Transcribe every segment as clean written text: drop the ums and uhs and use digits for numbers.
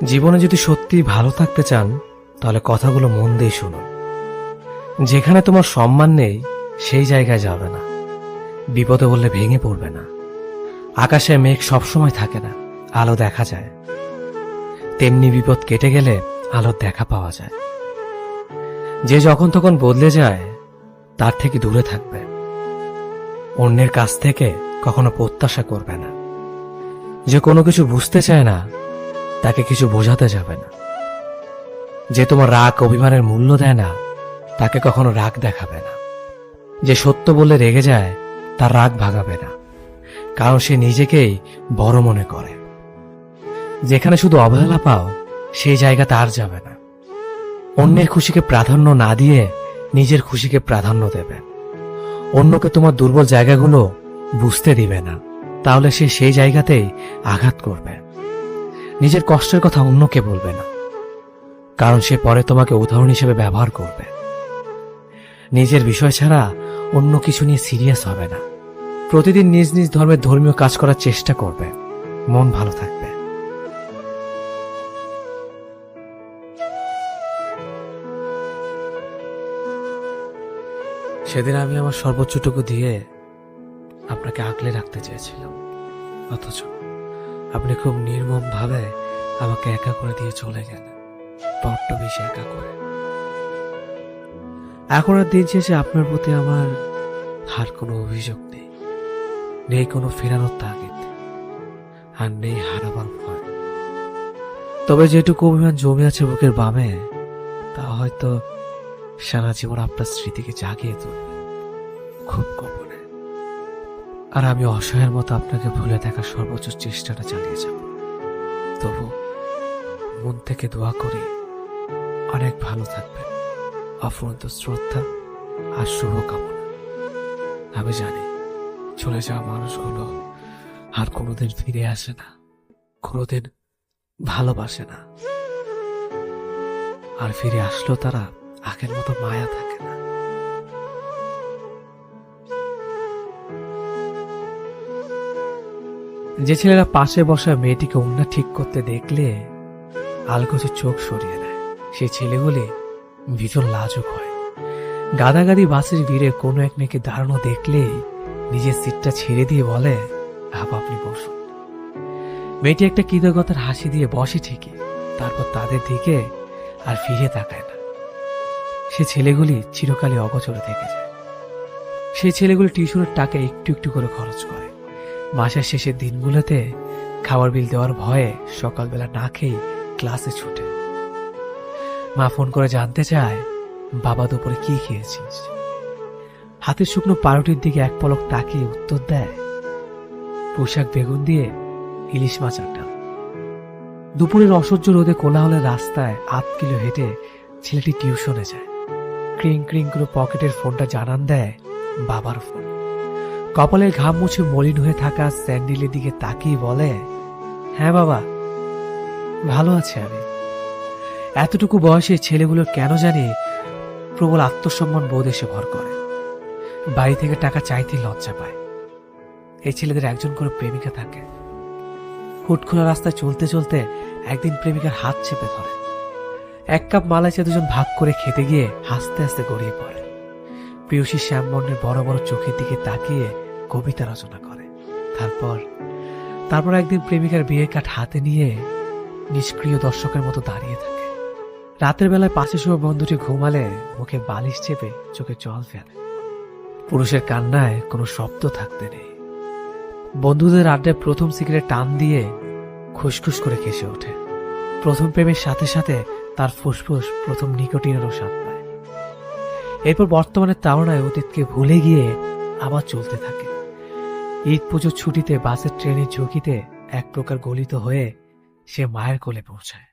জীবনে যদি সত্যি ভালো থাকতে চান তাহলে কথাগুলো মন দিয়ে শুনুন। যেখানে তোমার সম্মান নেই সেই জায়গায় যাবে না। বিপদে বললে ভেঙে পড়বে না। আকাশে মেঘ সবসময় থাকে না, আলো দেখা যায়। তেমনি বিপদ কেটে গেলে আলোর দেখা পাওয়া যায়। যে যখন তখন বদলে যায় তার থেকে দূরে থাকবে। অন্যের কাছ থেকে কখনো প্রত্যাশা করবে না। যে কোনো কিছু বুঝতে চায় না তাকে কিছু বোঝাতে যাবে না। যে তোমার রাগ অভিমানের মূল্য দেয় না তাকে কখনো রাগ দেখাবে না। যে সত্য বললে রেগে যায় তার রাগ ভাগাবে না, কারণ সে নিজেকেই বড় মনে করে। যেখানে শুধু অবহেলা পাও সেই জায়গাতে আর যাবে না। অন্যের খুশিকে প্রাধান্য না দিয়ে নিজের খুশিকে প্রাধান্য দেবে। অন্যকে তোমার দুর্বল জায়গাগুলো বুঝতে দিবে না, তাহলে সে সেই জায়গাতেই আঘাত করবে। নিজের কষ্টের কথা অন্যকে বলবে না, কারণ সে পরে তোমাকে উদাহরণ হিসেবে ব্যবহার করবে। নিজের বিষয় ছাড়া অন্য কিছু নিয়ে সিরিয়াস হবে না। প্রতিদিন নিজ নিজ ধর্মের ধর্মীয় কাজ করার চেষ্টা করবে, মন ভালো থাকবে। সেদিন আমি আমার সর্বোচ্চটুকু দিয়ে আপনাকে আগলে রাখতে চেয়েছিলাম, অথচ আপনি খুব নির্মম ভাবে আমাকে একা করে দিয়ে চলে গেলেন, বড্ড বেশি একা করে। এখন আর দিন শেষে আপনার প্রতি আমার আর কোনো অভিযোগ নেই, নেই কোনো ফেরানোর তাগিদ, আর নেই হারাবার ভয়। তবে যেটুকু অভিমান জমে আছে বুকের বামে, তা হয়তো সারা জীবন আপনার স্মৃতিকে জাগিয়ে তুলবে খুব গোপনে। আর আমি অসহায়ের মতো আপনাকে ভুলে থাকার সর্বোচ্চ চেষ্টাটা চালিয়ে যাব। তবু মন থেকে দোয়া করি অনেক ভালো থাকবেন। অফুরন্ত শ্রদ্ধা আর শুভকামনা। আমি জানি চলে যাওয়া মানুষগুলো আর কোনোদিন ফিরে আসে না, কোনোদিন ভালোবাসে না। আর ফিরে আসলেও তারা আগের মতো মায়া থাকে না। যে ছেলেরা পাশে বসা মেয়েটিকে ওড়না ঠিক করতে দেখলে আলগোছে চোখ সরিয়ে দেয়, সেই ছেলেগুলি ভীষণ লাজুক হয়। গাদাগাদি বাসের ভিড়ে কোনো এক মেয়েকে দাঁড়ানো দেখলেই নিজের সিটটা ছেড়ে দিয়ে বলে, আপনি বসুন। মেয়েটি একটা কৃতজ্ঞতার হাসি দিয়ে বসে ঠিকই, তারপর তাদের দিকে আর ফিরে তাকায় না। সে ছেলেগুলি চিরকালই অগোচরে থেকে যায়। সেই ছেলেগুলি টিউশনের টাকা একটু একটু করে খরচ করে। মাসের শেষের দিনগুলোতে খাবার বিল দেওয়ার ভয়ে সকালবেলা না খেয়ে ক্লাসে ছুটে। মা ফোন করে জানতে চায়, বাবা দুপুরে কি খেয়েছিস? হাতের শুকনো পাউরুটির দিকে এক পলক তাকিয়ে উত্তর দেয়, পোশাক বেগুন দিয়ে ইলিশ মাছ আটা। দুপুরের অসহ্য রোদে কোলাহলের রাস্তায় 8 কিলো হেঁটে ছেলেটি টিউশনে যায়। ক্রিং ক্রিং করে পকেটের ফোনটা জানান দেয় বাবার ফোন। কপালের ঘাম মুছে মলিন হয়ে থাকা স্যান্ডেলের দিকে তাকিয়ে বলে, হ্যাঁ বাবা, ভালো আছে আমি। এতটুকু বয়সে ছেলেগুলোর কেন জানি প্রবল আত্মসম্মান বোধ এসে ভর করে। বাড়ি থেকে টাকা চাইতে লজ্জা পায়। এই ছেলেদের একজন করে প্রেমিকা থাকে। হুটখোলা রাস্তায় চলতে চলতে একদিন প্রেমিকার হাত চেপে ধরে। 1 কাপ মালাই চা দুজন ভাগ করে খেতে গিয়ে হাসতে হাসতে গড়িয়ে পড়ে। প্রিয়সী শ্যামবর্ণের বড় বড় চোখের দিকে তাকিয়ে কবিতা রচনা করে। তারপর একদিন প্রেমিকার বিয়ের কাঠ হাতে নিয়ে নিষ্ক্রিয় দর্শকের মতো দাঁড়িয়ে থাকে। রাতের বেলায় পাশে শোয়া বন্ধুটি ঘুমালে মুখে বালিশ চেপে চোখে জল ফেলে। পুরুষের কান্নায় কোনো শব্দ থাকতে নেই। বন্ধুদের আড্ডায় প্রথম সিগারেট টান দিয়ে খুসখুস করে কেসে ওঠে। প্রথম প্রেমের সাথে সাথে তার ফুসফুস প্রথম নিকোটিনেরও স্বাদ পায়। এরপর বর্তমানের তাড়নায় অতীতকে ভুলে গিয়ে আবার চলতে থাকে। ঈদ পুজোর ছুটিতে বাসের ট্রেনের ঝুঁকিতে এক প্রকার গলিত হয়ে সে মায়ের কোলে পৌঁছায়।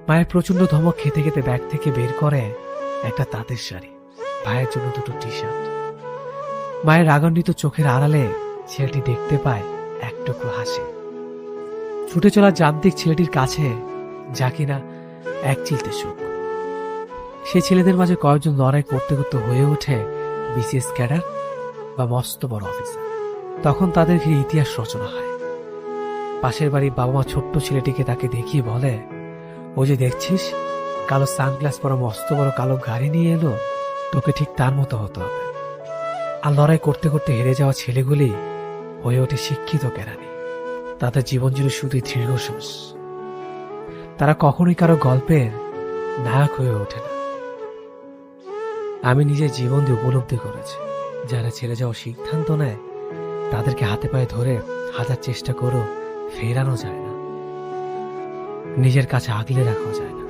মায়ের প্রচন্ড ধমক খেতে খেতে ব্যাগ থেকে বের করে একটা তাঁতের শাড়ি, ভাইয়ের জন্য 2টো টি-শার্ট। মায়ের রাগান্বিত চোখের আড়ালে ছেলেটি দেখতে পায় এক টুকরো হাসি। ছুটে চলা যান্ত্রিক ছেলেটির কাছে যা কিনা এক চিলতে সুখ। সেই ছেলেদের মাঝে কয়েকজন লড়াই করতে করতে হয়ে ওঠে বিসিএস ক্যাডার বা মস্ত বড় অফিসার। তখন তাদের ঘিরে ইতিহাস রচনা হয়। পাশের বাড়ির বাবা মা ছোট্ট ছেলেটিকে তাকে দেখিয়ে বলে, ওই যে দেখছিস কালো সানগ্লাস পরা মস্ত বড় কালো গাড়ি নিয়ে এলো, তোকে ঠিক তার মতো হতে হবে। আর লড়াই করতে করতে হেরে যাওয়া ছেলেগুলি হয়ে ওঠে শিক্ষিত কেরানি। তাদের জীবন জুড়ে শুধুই দীর্ঘশ্বাস। তারা কখনোই কারো গল্পের নায়ক হয়ে ওঠে না। আমি নিজের জীবন দিয়ে উপলব্ধি করেছি, যারা ছেড়ে যাওয়ার সিদ্ধান্ত নেয় তাদেরকে হাতে পায়ে ধরে হাজার চেষ্টা করেও ফেরানো যায় না, নিজের কাছে আগলে রাখা যায় না।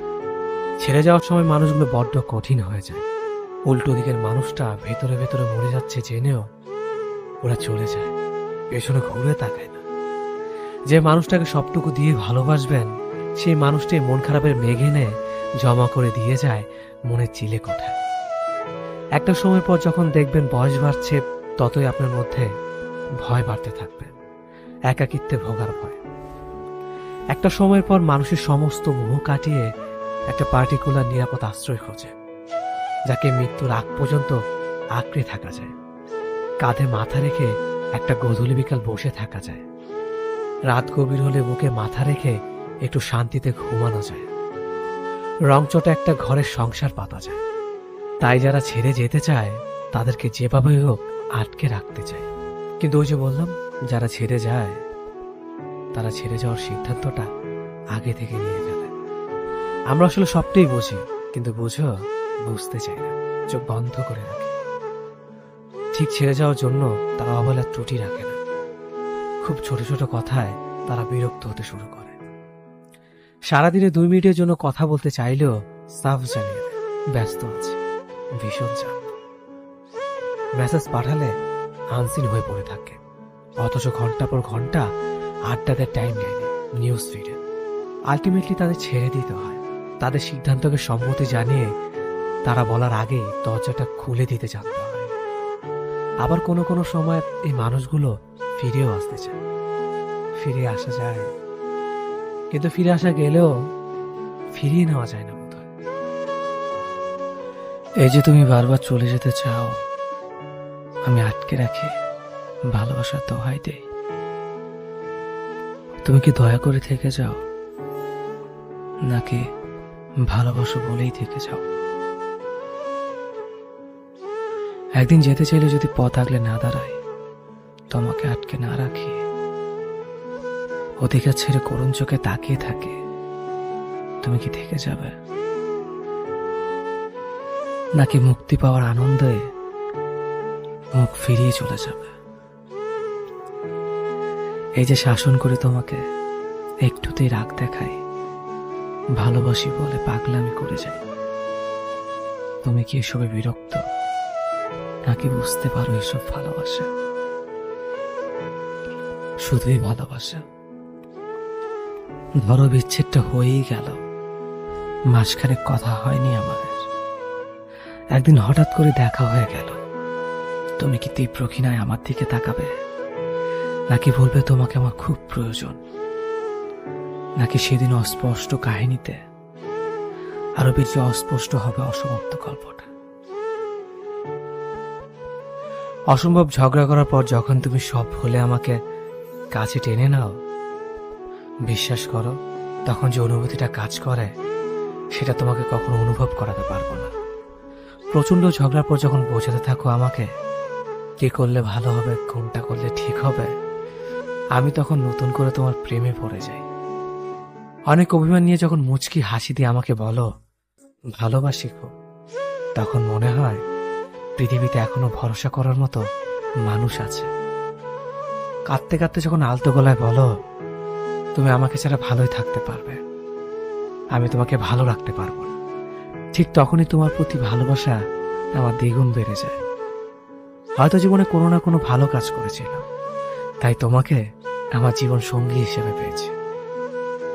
ছেড়ে যাওয়ার সময় মানুষগুলো বড্ড কঠিন হয়ে যায়। উল্টো দিকের মানুষটা ভেতরে ভেতরে মরে যাচ্ছে জেনেও ওরা চলে যায়, পেছনে ঘুরে তাকায় না। যে মানুষটাকে সবটুকু দিয়ে ভালোবাসবেন সেই মানুষটাই মন খারাপের মেঘ এনে জমা করে দিয়ে যায় মনের চিলে কোঠায়। একটা সময় পর যখন দেখবেন বয়স বাড়ছে, ততই আপনার মধ্যে ভয় বাড়তে থাকবে, একাকিত্বে ভোগার ভয়। একটা সময়ের পর মানুষের সমস্ত মোহ কাটিয়ে একটা পার্টিকুলার নিরাপদ আশ্রয় খোঁজে, যাকে মৃত্যুর আগ পর্যন্ত আঁকড়ে থাকা যায়। কাঁধে মাথা রেখে একটা গধূলি বিকাল বসে থাকা যায়। রাত গভীর হলে বুকে মাথা রেখে একটু শান্তিতে ঘুমানো যায়। রংচটা একটা ঘরের সংসার পাতা যায়। তাই যারা ছেড়ে যেতে চায় তাদেরকে যেভাবে হোক আটকে রাখতে চায়। কিন্তু ওই যে বললাম, যারা ছেড়ে যায় তারা ছেড়ে যাওয়ার সিদ্ধান্তটা আগে থেকে নিয়ে ফেলে। আমরা আসলে সবটাই বুঝি, কিন্তু বুঝতে চাই না, চোখ বন্ধ করে রাখে। ঠিক ছেড়ে যাওয়ার জন্য তারা অবহেলার ত্রুটি রাখে না। খুব ছোট ছোট কথায় তারা বিরক্ত হতে শুরু করে। সারাদিনে 2 মিনিটের জন্য কথা বলতে চাইলেও সাফ জানিয়ে দেয় ব্যস্ত আছে, ভীষণ চাপ। মেসেজ পাঠালে আনসিন হয়ে পড়ে থাকে, অথচ ঘন্টা পর ঘন্টা আড্ডাদের টাইম লাইনে, নিউজ ফিডে। আলটিমেটলি তাদের ছেড়ে দিতে হয়। তাদের সিদ্ধান্তকে সম্মতি জানিয়ে তারা বলার আগে দরজাটা খুলে দিতে জানতে হয়। আবার কোনো কোনো সময় এই মানুষগুলো ফিরেও আসতে চায়, ফিরে আসা যায়, কিন্তু ফিরে আসা গেলেও ফিরিয়ে নেওয়া যায় না বোধহয়। এই যে তুমি বারবার চলে যেতে চাও, আমি আটকে রাখি, ভালোবাসার দোহাই দেই। তুমি কি দয়া করে থেকে যাও, নাকি ভালোবাসো বলেই থেকে যাও? একদিন যেতে চাইলে যদি পথ আগলে না দাঁড়ায়, তোমাকে আটকে না রাখি, অধিকার ছেড়ে করুণ চোখে তাকিয়ে থাকে, তুমি কি থেকে যাবে, নাকি মুক্তি পাওয়ার আনন্দে মুখ ফিরিয়ে চলে যাবে? এই যে শাসন করে তোমাকে, একটুতেই রাগ দেখাই, ভালোবাসি বলে পাগলামি করে যাই, তুমি কি এসবে বিরক্ত, নাকি বুঝতে পারো এসব ভালোবাসা শুধুই ভালোবাসা? ধরো বিচ্ছেদটা হয়েই গেল, মাঝখানে কথা হয়নি আমাদের, একদিন হঠাৎ করে দেখা হয়ে গেল, তুমি কি তীব্র ঘৃণায় আমার দিকে তাকাবে, নাকি বলবে তোমাকে আমার খুব প্রয়োজন, নাকি সেদিন অস্পষ্ট কাহিনীতে আরো বেশি অস্পষ্ট হবে অসমাপ্ত গল্পটা? অসম্ভব ঝগড়া করার পর যখন তুমি সব ভুলে আমাকে কাছে টেনে নাও, বিশ্বাস করো তখন যে অনুভূতিটা কাজ করে সেটা তোমাকে কখনো অনুভব করাতে পারবো না। প্রচন্ড ঝগড়ার পর যখন বোঝাতে থাকো আমাকে কি করলে ভালো হবে, কোনটা করলে ঠিক হবে, আমি তখন নতুন করে তোমার প্রেমে পড়ে যাই। অনেক অভিমান নিয়ে যখন মুচকি হাসি দিয়ে আমাকে বলো ভালোবাসি খুব, তখন মনে হয় পৃথিবীতে এখনো ভরসা করার মতো মানুষ আছে। কাঁদতে কাঁদতে যখন আলতো গলায় বলো তুমি আমাকে ছাড়া ভালোই থাকতে পারবে, আমি তোমাকে ভালো রাখতে পারবো না, ঠিক তখনই তোমার প্রতি ভালোবাসা আমার দ্বিগুণ বেড়ে যায়। হয়তো জীবনে কোনো না কোনো ভালো কাজ করেছিলাম, তাই তোমাকে আমার জীবন সঙ্গী হিসেবে পেয়েছি।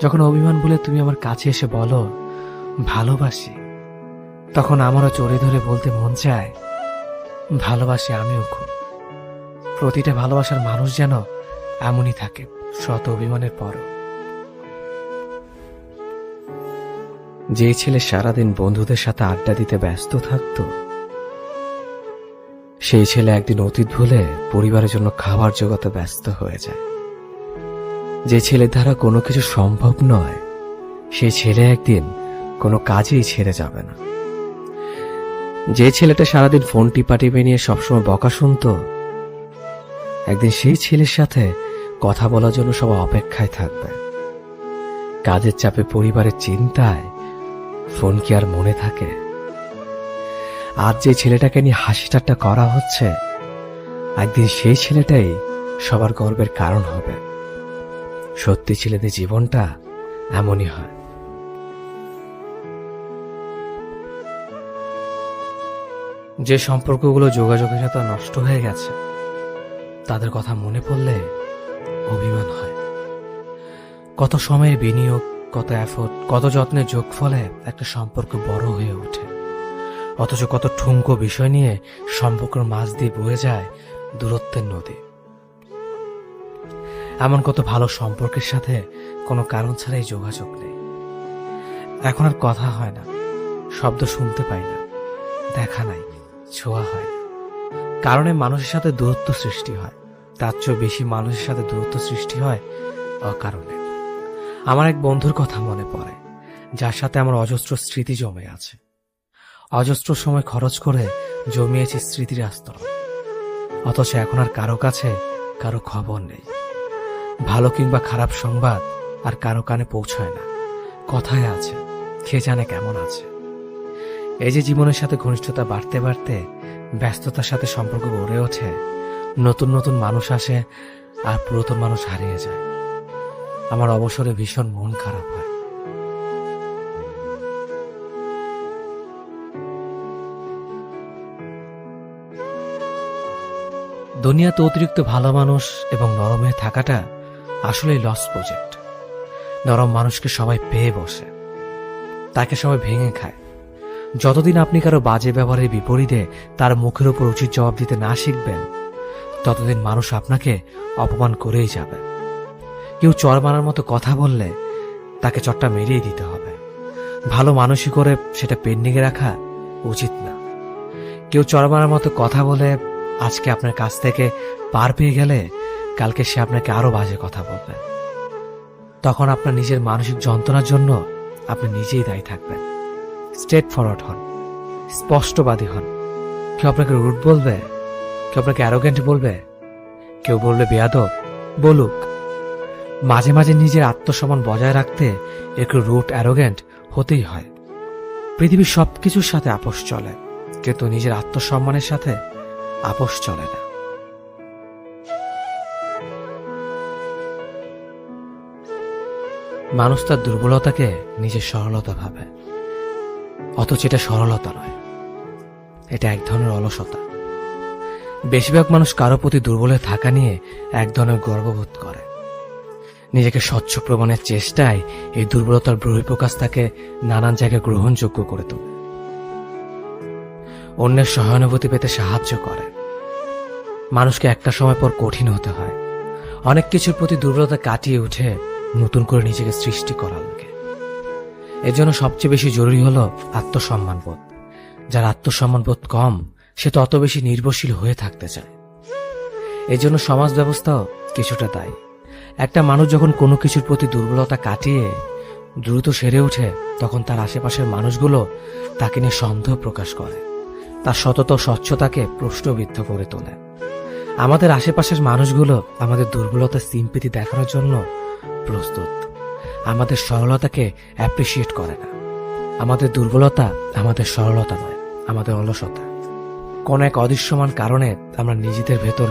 যখন অভিমান বলে তুমি আমার কাছে এসে বলো ভালোবাসি, তখন আমারও জোরে ধরে বলতে মন চায় ভালোবাসি আমিও খুব। প্রতিটা ভালোবাসার মানুষ যেন এমনই থাকে, শত অভিমানের পরও। যে ছেলে সারাদিন বন্ধুদের সাথে আড্ডা দিতে ব্যস্ত থাকত, সেই ছেলে একদিন অতীত ভুলে পরিবারের জন্য খাবার জোগাতে ব্যস্ত হয়ে যায়। যে ছেলের দ্বারা কোনো কিছু সম্ভব নয়, সেই ছেলে একদিন কোনো কাজেই ছেড়ে যাবে না। যে ছেলেটা সারাদিন ফোন টিপে নিয়ে সবসময় বকা শুনতো, একদিন সেই ছেলের সাথে কথা বলার জন্য সবাই অপেক্ষায় থাকবে। কাজের চাপে, পরিবারের চিন্তায় ফোন কি আর মনে থাকে? আজ যে ছেলেটাকে নিয়ে হাসি ঠাট্টা করা হচ্ছে, একদিন সেই ছেলেটাই সবার গর্বের কারণ হবে। সত্যি ছেলেদের জীবনটা এমনই হয়। যে সম্পর্কগুলো যোগাযোগের সাথে নষ্ট হয়ে গেছে, তাদের কথা মনে পড়লে অভিমান হয়। কত সময়ের বিনিয়োগ, কত এফোর্ট, কত যত্নের যোগফলে একটা সম্পর্ক বড় হয়ে ওঠে, অথচ কত ঠুনকো বিষয় নিয়ে সম্পর্কের মাঝ দিয়ে বয়ে যায় দূরত্বের নদী। এমন কত ভালো সম্পর্কের সাথে কোনো কারণ ছাড়াই যোগাযোগ নেই। এখন আর কথা হয় না, শব্দ শুনতে পাই না, দেখা নাই, ছোঁয়া হয় না। কারণে মানুষের সাথে দূরত্ব সৃষ্টি হয়। তার চেয়ে বেশি মানুষের সাথে দূরত্ব সৃষ্টি হয় অকারণে। আমার এক বন্ধুর কথা মনে পড়ে, যার সাথে আমার অজস্র স্মৃতি জমে আছে। অজস্র সময় খরচ করে জমিয়েছি স্মৃতির আস্তরণ, অথচ এখন আর কারো কাছে কারো খবর নেই। ভালো কিংবা খারাপ সংবাদ আর কারো কানে পৌঁছায় না। কথায় আছে, কে জানে কেমন আছে। এই যে জীবনের সাথে ঘনিষ্ঠতা বাড়তে বাড়তে ব্যস্ততার সাথে সম্পর্ক গড়ে ওঠে, নতুন নতুন মানুষ আসে আর পুরাতন মানুষ হারিয়ে যায়। আমার অবসরে ভীষণ মন খারাপ হয়। দুনিয়াতে অতিরিক্ত ভালো মানুষ এবং নরম হয়ে থাকাটা আসলেই লস প্রজেক্ট। নরম মানুষকে সবাই পেয়ে বসে, তাকে সবাই ভেঙে খায়। যতদিন আপনি কারো বাজে ব্যবহারের বিপরীতে তার মুখের উপর উচিত জবাব দিতে না শিখবেন, ততদিন মানুষ আপনাকে অপমান করেই যাবে। কেউ চর মারার মতো কথা বললে তাকে চটটা মেরিয়ে দিতে হবে। ভালো মানুষই করে সেটা পেন্ডিংয়ে রাখা উচিত না। কেউ চর মারার মতো কথা বলে আজকে আপনার কাছ থেকে পার পেয়ে গেলে কালকে সে আপনাকে আরো বাজে কথা বলবে। তখন আপনার নিজের মানসিক যন্ত্রণার জন্য আপনি নিজেই দায়ী থাকবেন। স্ট্রেট ফরওয়ার্ড হন, স্পষ্টবাদী হন। কেউ আপনাকে রুড বলবে, কেউ আপনাকে অ্যারোগেন্ট বলবে, কেউ বলবে বেয়াদব, বলুক। মাঝে মাঝে নিজের আত্মসম্মান বজায় রাখতে একটু রুড, অ্যারোগেন্ট হতেই হয়। পৃথিবীর সবকিছুর সাথে আপোষ চলে, কিন্তু নিজের আত্মসম্মানের সাথে আপোষ চলে না। মানুষ তার দুর্বলতাকে নিজের সরলতা ভাবে, অথচ এটা সরলতা নয়, এটা এক ধরনের অলসতা। বেশিরভাগ মানুষ কারো প্রতি দুর্বল হয়ে থাকা নিয়ে এক ধরনের গর্ববোধ করে। নিজেকে স্বচ্ছ প্রমাণের চেষ্টায় এই দুর্বলতার বহিঃপ্রকাশ তাকে নানান জায়গায় গ্রহণযোগ্য করে তোলে। অন্যের সহানুভূতি পেতে সাহায্য করে। মানুষকে একটা সময় পর কঠিন হতে হয়, অনেক কিছুর প্রতি দুর্বলতা কাটিয়ে উঠে নতুন করে নিজেকে সৃষ্টি করা লাগে। এর জন্য সবচেয়ে বেশি জরুরি হলো আত্মসম্মানবোধ। যার আত্মসম্মানবোধ কম, সে তত বেশি নির্ভরশীল হয়ে থাকতে চায়। এর জন্য সমাজ ব্যবস্থাও কিছুটা দায়ী। একটা মানুষ যখন কোনো কিছুর প্রতি দুর্বলতা কাটিয়ে দ্রুত সেরে ওঠে, তখন তার আশেপাশের মানুষগুলো তাকে নিয়ে সন্দেহ প্রকাশ করে, তার সততা ও স্বচ্ছতাকে প্রশ্নবিদ্ধ করে তোলে। আমাদের আশেপাশের মানুষগুলো আমাদের দুর্বলতার সিম্পেথি দেখানোর জন্য প্রস্তুত, আমাদের সরলতাকে অ্যাপ্রিসিয়েট করে না। আমাদের দুর্বলতা আমাদের সরলতা নয়, আমাদের অলসতা। কোন এক অদৃশ্যমান কারণে আমরা নিজেদের ভেতর